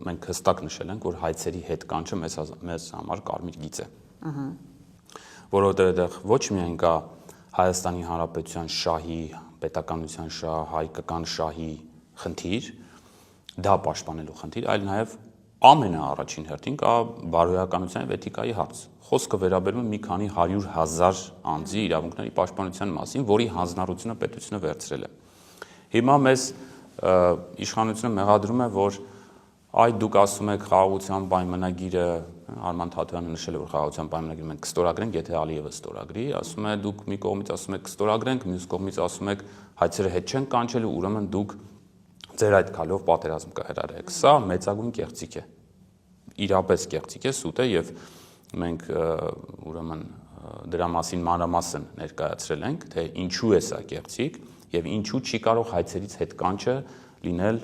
մենք հստակ նշել ենք, որ հայցերի հետ կանչը մեզ համար կարմիր գիծ է։ Որովհետև այդտեղ ոչ միայն կա Հայաստանի Հանրապետության շահի, պետականության շահ, հայկական շահի խնդիր, դա պաշտպանելու խնդիր, այլ նաև ամենաառաջին հերթին կա բարոյականության եւ էթիկայի հարց։ Խոսքը վերաբերում է մի քանի 100,000 անձի իրավունքների պաշտպանության մասին, որի հանձնառությունը պետությունը վերցրել է։ Հիմա մեզ իշխանությունը մեղադրում է, որ այ դուք ասում եք խաղաղության պայմանագիրը, Արման Թաթոյանը նշել է, որ խաղաղության պայմանագիրը մենք կստորագրենք, եթե Ալիևը ստորագրի, ասում է դուք մի կողմից ասում եք կստորագրենք, մյուս կողմից ասում եք հայցերը հետ չեն կանչելու, ուրեմն դուք ձեր այդ քայլով պատերազմ կհրահրեք։ Սա մեծագույն կեղծիք է։ Իրապես կեղծիք է, սուտ է եւ մենք ուրեմն դրա մասին մանրամասն ներկայացրել ենք, թե ինչու է սա կեղծիք եւ ինչու չի կարող հայցերից հետ կանչը լինել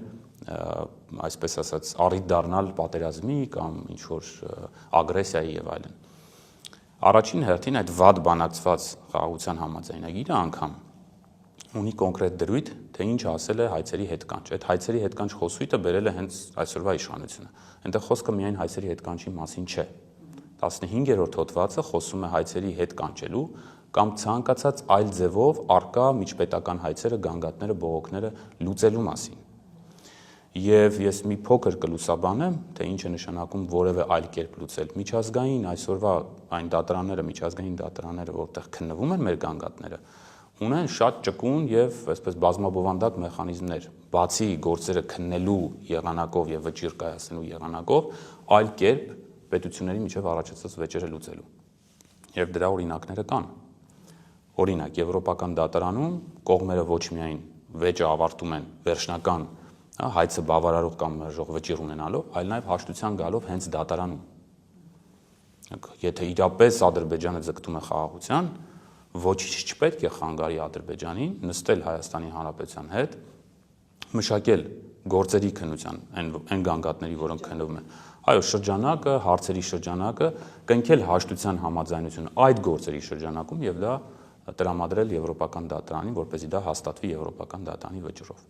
այսպես ասած առիթ դառնալ պատերազմի կամ ինչ որ ագրեսիայի եւ այլն։ Առաջին հերթին այդ վատ բանակցված խաղաղության համաձայնագիրը անգամ ունի կոնկրետ դրույթ, թե ինչ ասել է հայցերի հետ կանչ։ Այդ հայցերի հետ կանչ խոսույթը բերել է հենց այսօրվա իշխանությունը։ Այնտեղ խոսքը միայն հայցերի հետ կանչի մասին չէ։ 15-րդ հոդվածը խոսում է հայցերի հետ կանչելու կամ ցանկացած այլ ձևով արկա միջպետական հայցերը, գանգատները, բողոքները լուծելու մասին։ Եվ ես մի փոքր կլուսաբանեմ, թե ինչ է նշանակում որևէ այլ կերպ լուծել։ Միջազգային այսօրվա այն դատարանները, միջազգային դատարանները, որտեղ քննվում են մեր գանգատները, ունեն շատ ճկուն եւ այսպես բազմաբովանդակ մեխանիզմներ, բացի գործերը քննելու եղանակով եւ վճիռ կայացնելու եղանակով, այլ կերպ պետությունների միջև առաջացած վեճերը լուծելու։ Եվ դրա օրինակները կան։ Օրինակ, Եվրոպական դատարանում կողմերը ոչ միայն վեճը ավարտում են վերջնական հայցը բավարարող կամ մերժող վճիռ ունենալով, այլ նաև հաշտության գալով հենց դատարանում։ Եթե իրապես Ադրբեջանը ձգտում է խաղաղության, ոչինչ չպետք է խանգարի Ադրբեջանին նստել Հայաստանի Հանրապետության հետ, մշակել գործերի քննության այն գանգատների, որոնք քննվում են, այո, շրջանակը, հարցերի շրջանակը, կնքել հաշտության համաձայնություն այդ գործերի շրջանակում եւ դա տրամադրել Եվրոպական դատարանին, որպեսզի դա հաստատվի Եվրոպական դատարանի վճռով։